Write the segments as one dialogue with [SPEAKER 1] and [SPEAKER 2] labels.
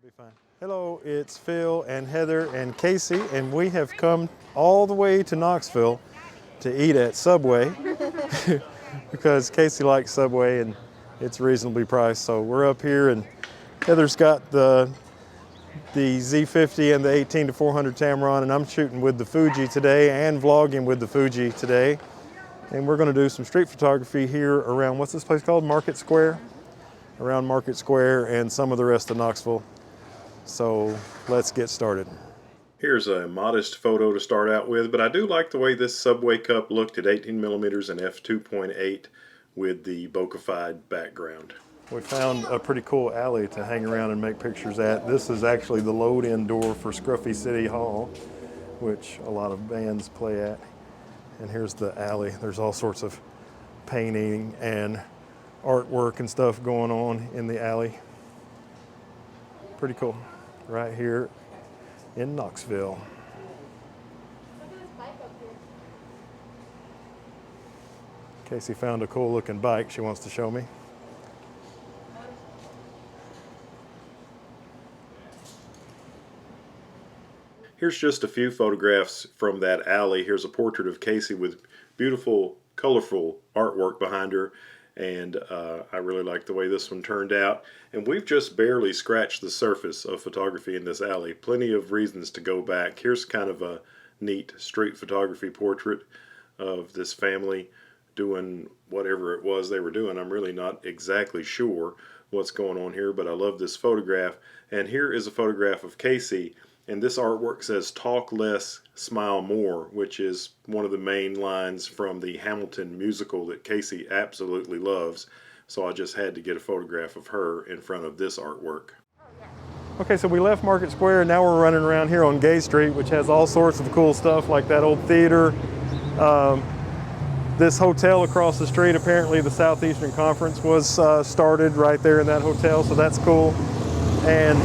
[SPEAKER 1] Be fine. Hello, it's Phil and Heather and Casey, and we have come all the way to Knoxville to eat at Subway because Casey likes Subway and it's reasonably priced. So we're up here, and Heather's got the Z50 and the 18-400 Tamron, and I'm shooting with the Fuji today and vlogging with the Fuji today. And we're going to do some street photography here around, what's this place called? Market Square? Around Market Square and some of the rest of Knoxville. So let's get started. Here's a modest photo to start out with, but I do like the way this Subway cup looked at 18mm and f2.8 with the bokeh-fied background. We found a pretty cool alley to hang around and make pictures at. This is actually the load-in door for Scruffy City Hall, which a lot of bands play at. And here's the alley. There's all sorts of painting and artwork and stuff going on in the alley. Pretty cool. Right here in Knoxville. Casey found a cool looking bike she wants to show me. Here's just a few photographs from that alley. Here's a portrait of Casey with beautiful, colorful artwork behind her. And I really like the way this one turned out. And we've just barely scratched the surface of photography in this alley. Plenty of reasons to go back. Here's kind of a neat street photography portrait of this family doing whatever it was they were doing. I'm really not exactly sure what's going on here, but I love this photograph. And here is a photograph of Casey. And this artwork says, "Talk less, smile more," which is one of the main lines from the Hamilton musical that Casey absolutely loves. So I just had to get a photograph of her in front of this artwork. Okay, so we left Market Square, and now we're running around here on Gay Street, which has all sorts of cool stuff like that old theater. This hotel across the street, apparently the Southeastern Conference was started right there in that hotel, so that's cool. And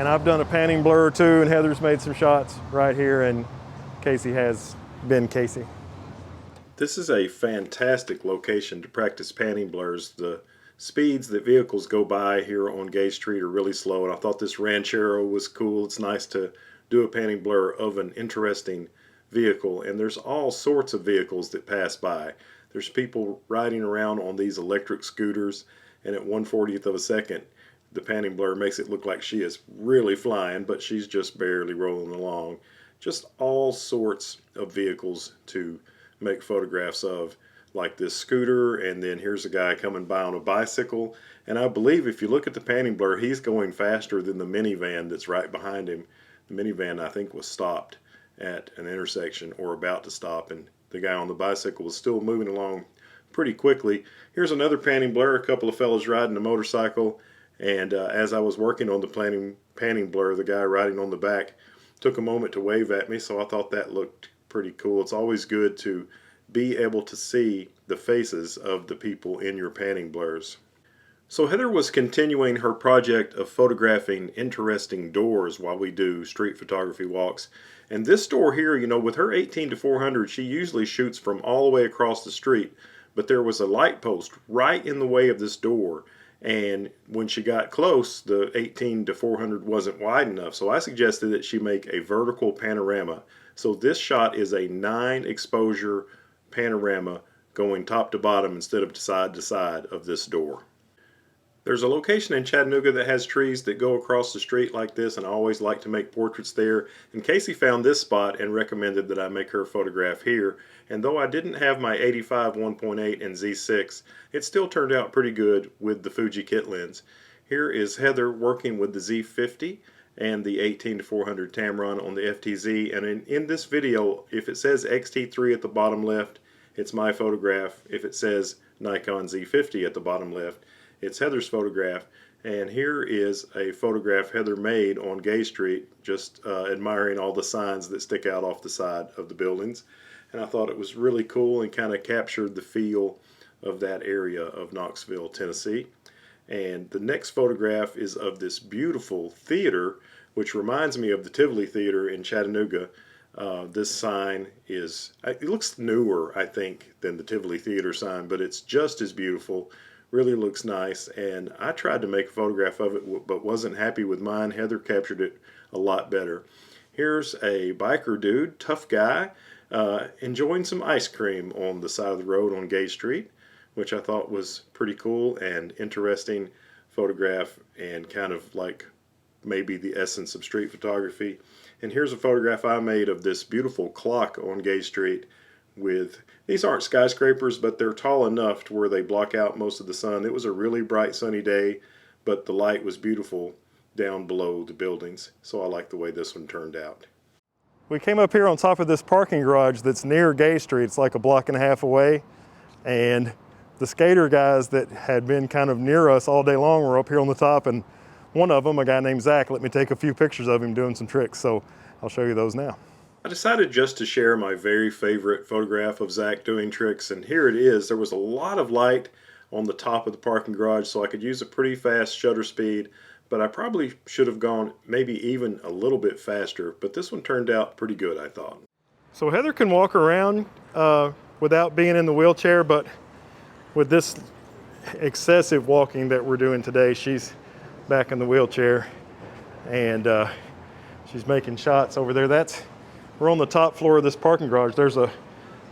[SPEAKER 1] I've done a panning blur too, and Heather's made some shots right here, and Casey has been Casey. This is a fantastic location to practice panning blurs. The speeds that vehicles go by here on Gay Street are really slow, and I thought this Ranchero was cool. It's nice to do a panning blur of an interesting vehicle, and there's all sorts of vehicles that pass by. There's people riding around on these electric scooters, and at 1/40th of a second, the panning blur makes it look like she is really flying, but she's just barely rolling along. Just all sorts of vehicles to make photographs of, like this scooter, and then here's a guy coming by on a bicycle. And I believe if you look at the panning blur, he's going faster than the minivan that's right behind him. The minivan, I think, was stopped at an intersection or about to stop, and the guy on the bicycle was still moving along pretty quickly. Here's another panning blur, a couple of fellas riding a motorcycle. And as I was working on the panning blur, the guy riding on the back took a moment to wave at me, so I thought that looked pretty cool. It's always good to be able to see the faces of the people in your panning blurs. So Heather was continuing her project of photographing interesting doors while we do street photography walks. And this door here, you know, with her 18-400, she usually shoots from all the way across the street. But there was a light post right in the way of this door. And when she got close, the 18-400 wasn't wide enough. So I suggested that she make a vertical panorama. So this shot is a 9 exposure panorama going top to bottom instead of side to side of this door. There's a location in Chattanooga that has trees that go across the street like this, and I always like to make portraits there. And Casey found this spot and recommended that I make her photograph here. And though I didn't have my 85 1.8 and Z6, it still turned out pretty good with the Fuji kit lens. Here is Heather working with the Z50 and the 18-400 Tamron on the FTZ. And in this video, if it says X-T3 at the bottom left, it's my photograph. If it says Nikon Z50 at the bottom left, it's Heather's photograph. And here is a photograph Heather made on Gay Street, just admiring all the signs that stick out off the side of the buildings. And I thought it was really cool and kind of captured the feel of that area of Knoxville, Tennessee. And the next photograph is of this beautiful theater, which reminds me of the Tivoli Theater in Chattanooga. This sign is, it looks newer, I think, than the Tivoli Theater sign, but it's just as beautiful Really looks nice, and I tried to make a photograph of it but wasn't happy with mine. Heather captured it a lot better. Here's a biker dude, tough guy, enjoying some ice cream on the side of the road on Gay Street, which I thought was pretty cool and interesting photograph, and kind of like maybe the essence of street photography. And here's a photograph I made of this beautiful clock on Gay Street with, these aren't skyscrapers, but they're tall enough to where they block out most of the sun. It was a really bright sunny day, but the light was beautiful down below the buildings, so I like the way this one turned out. We came up here on top of this parking garage that's near Gay Street. It's like a block and a half away, and the skater guys that had been kind of near us all day long were up here on the top, and one of them, a guy named Zach, let me take a few pictures of him doing some tricks, so I'll show you those now. I decided just to share my very favorite photograph of Zach doing tricks, and here it is. There was a lot of light on the top of the parking garage, so I could use a pretty fast shutter speed, but I probably should have gone maybe even a little bit faster, but this one turned out pretty good, I thought. So Heather can walk around without being in the wheelchair, but with this excessive walking that we're doing today, she's back in the wheelchair, and she's making shots over there. We're on the top floor of this parking garage. There's a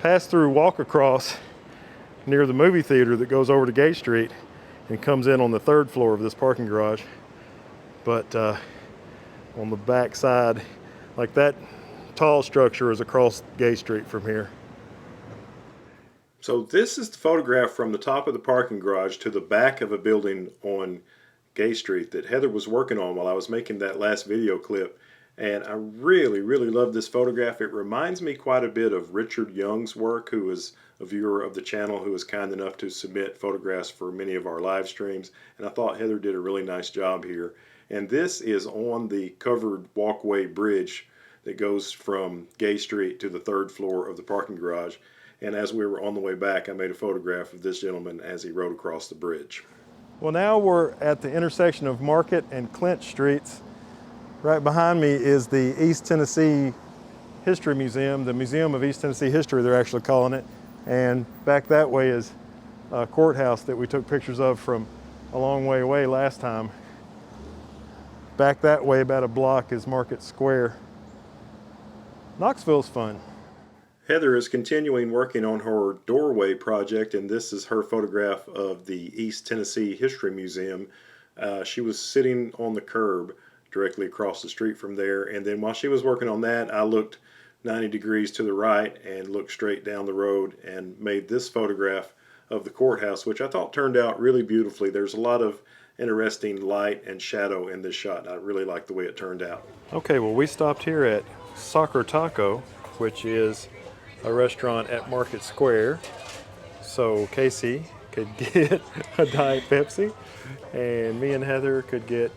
[SPEAKER 1] pass-through walk across near the movie theater that goes over to Gay Street and comes in on the third floor of this parking garage. But on the back side, like that tall structure is across Gay Street from here. So this is the photograph from the top of the parking garage to the back of a building on Gay Street that Heather was working on while I was making that last video clip. And I really, really love this photograph. It reminds me quite a bit of Richard Young's work, who is a viewer of the channel who was kind enough to submit photographs for many of our live streams. And I thought Heather did a really nice job here. And this is on the covered walkway bridge that goes from Gay Street to the third floor of the parking garage. And as we were on the way back, I made a photograph of this gentleman as he rode across the bridge. Well, now we're at the intersection of Market and Clinch Streets. Right behind me is the East Tennessee History Museum, the Museum of East Tennessee History, they're actually calling it. And back that way is a courthouse that we took pictures of from a long way away last time. Back that way, about a block, is Market Square. Knoxville's fun. Heather is continuing working on her doorway project, and this is her photograph of the East Tennessee History Museum. She was sitting on the curb directly across the street from there, and then while she was working on that, I looked 90 degrees to the right and looked straight down the road and made this photograph of the courthouse, which I thought turned out really beautifully. There's a lot of interesting light and shadow in this shot, and I really like the way it turned out. Okay, well, we stopped here at Soccer Taco, which is a restaurant at Market Square, so Casey could get a Diet Pepsi, and me and Heather could get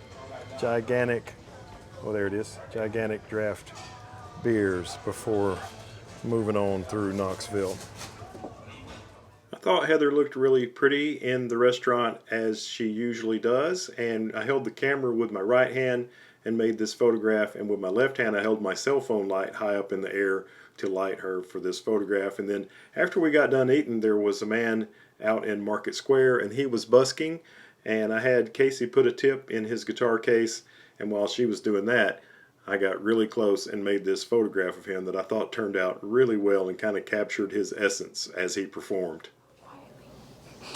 [SPEAKER 1] gigantic, oh there it is, gigantic draft beers before moving on through Knoxville. I thought Heather looked really pretty in the restaurant as she usually does, and I held the camera with my right hand and made this photograph, and with my left hand I held my cell phone light high up in the air to light her for this photograph. And then after we got done eating, there was a man out in Market Square and he was busking, and I had Casey put a tip in his guitar case, and while she was doing that, I got really close and made this photograph of him that I thought turned out really well and kind of captured his essence as he performed.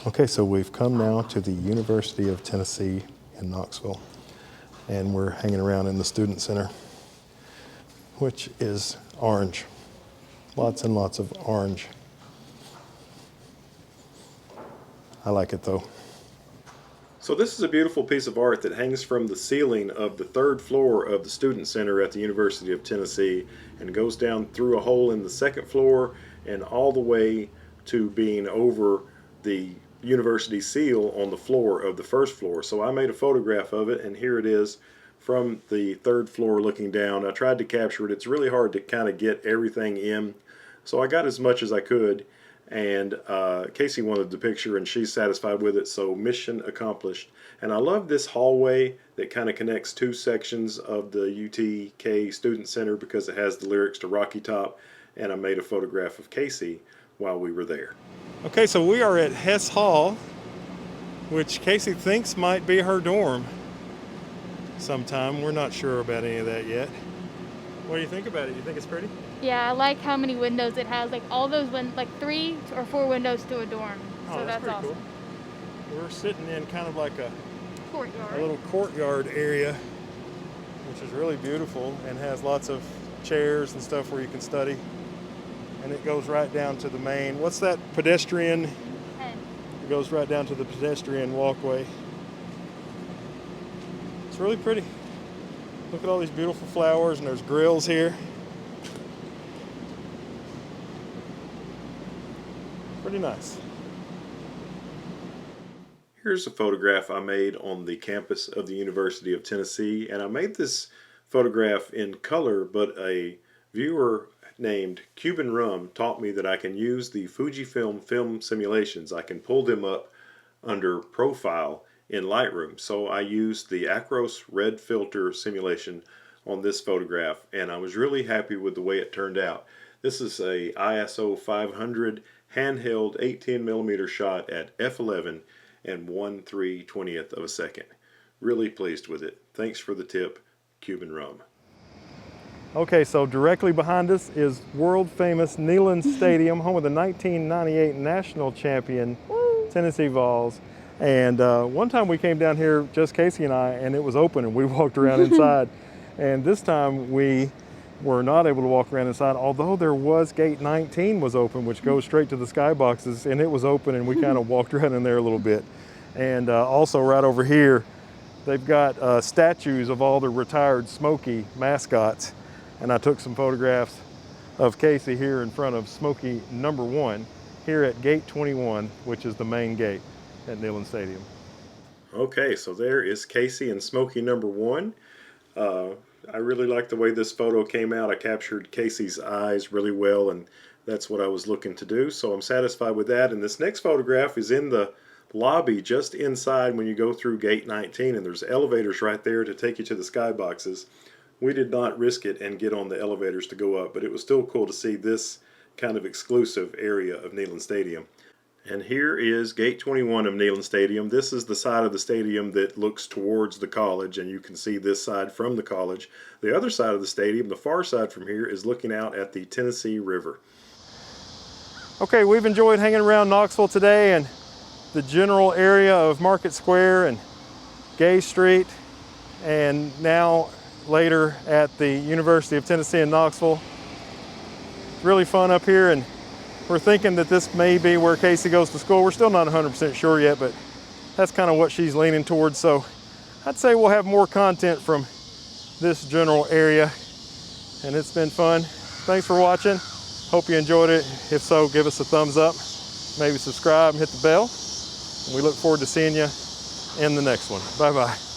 [SPEAKER 1] Okay, so we've come now to the University of Tennessee in Knoxville, and we're hanging around in the Student Center, which is orange. Lots and lots of orange. I like it though. So this is a beautiful piece of art that hangs from the ceiling of the third floor of the Student Center at the University of Tennessee and goes down through a hole in the second floor and all the way to being over the university seal on the floor of the first floor. So I made a photograph of it, and here it is from the third floor looking down. I tried to capture it. It's really hard to kind of get everything in, so I got as much as I could. And Casey wanted the picture and she's satisfied with it, so mission accomplished. And I love this hallway that kind of connects two sections of the UTK Student Center because it has the lyrics to Rocky Top, and I made a photograph of Casey while we were there. Okay, so we are at Hess Hall, which Casey thinks might be her dorm sometime. We're not sure about any of that yet. What do you think about it? You think it's pretty?
[SPEAKER 2] Yeah, I like how many windows it has. Like all those like 3 or 4 windows to a dorm.
[SPEAKER 1] Oh,
[SPEAKER 2] So
[SPEAKER 1] that's pretty
[SPEAKER 2] awesome.
[SPEAKER 1] cool. We're sitting in kind of like a
[SPEAKER 2] Courtyard.
[SPEAKER 1] little courtyard area, which is really beautiful and has lots of chairs and stuff where you can study. And it goes right down to the main, what's that pedestrian? It goes right down to the pedestrian walkway. It's really pretty. Look at all these beautiful flowers, and there's grills here. Pretty nice. Here's a photograph I made on the campus of the University of Tennessee, and I made this photograph in color, but a viewer named Cuban Rum taught me that I can use the Fujifilm film simulations. I can pull them up under Profile in Lightroom. So I used the Acros red filter simulation on this photograph, and I was really happy with the way it turned out. This is a ISO 500 handheld 18mm shot at f11 and 1/3/20th of a second. Really pleased with it. Thanks for the tip, Cuban Rum. Okay, so directly behind us is world famous Neyland Stadium, home of the 1998 national champion Tennessee Vols. And one time we came down here, just Casey and I, and it was open and we walked around inside. And this time we were not able to walk around inside, although there was gate 19 was open, which goes straight to the skyboxes, and it was open and we kind of walked around in there a little bit. And also right over here, they've got statues of all the retired Smoky mascots. And I took some photographs of Casey here in front of Smoky #1 here at gate 21, which is the main gate at Neyland Stadium. Okay, so there is Casey and Smoky #1. I really like the way this photo came out. I captured Casey's eyes really well, and that's what I was looking to do, so I'm satisfied with that. And this next photograph is in the lobby just inside when you go through gate 19, and there's elevators right there to take you to the skyboxes. We did not risk it and get on the elevators to go up, but it was still cool to see this kind of exclusive area of Neyland Stadium. And here is gate 21 of Neyland Stadium. This is the side of the stadium that looks towards the college, and you can see this side from the college. The other side of the stadium, the far side from here, is looking out at the Tennessee River. Okay, we've enjoyed hanging around Knoxville today and the general area of Market Square and Gay Street, and now later at the University of Tennessee in Knoxville. It's really fun up here, and we're thinking that this may be where Casey goes to school. We're still not 100% sure yet, but that's kind of what she's leaning towards. So I'd say we'll have more content from this general area, and it's been fun. Thanks for watching. Hope you enjoyed it. If so, give us a thumbs up, maybe subscribe and hit the bell. And we look forward to seeing you in the next one. Bye-bye.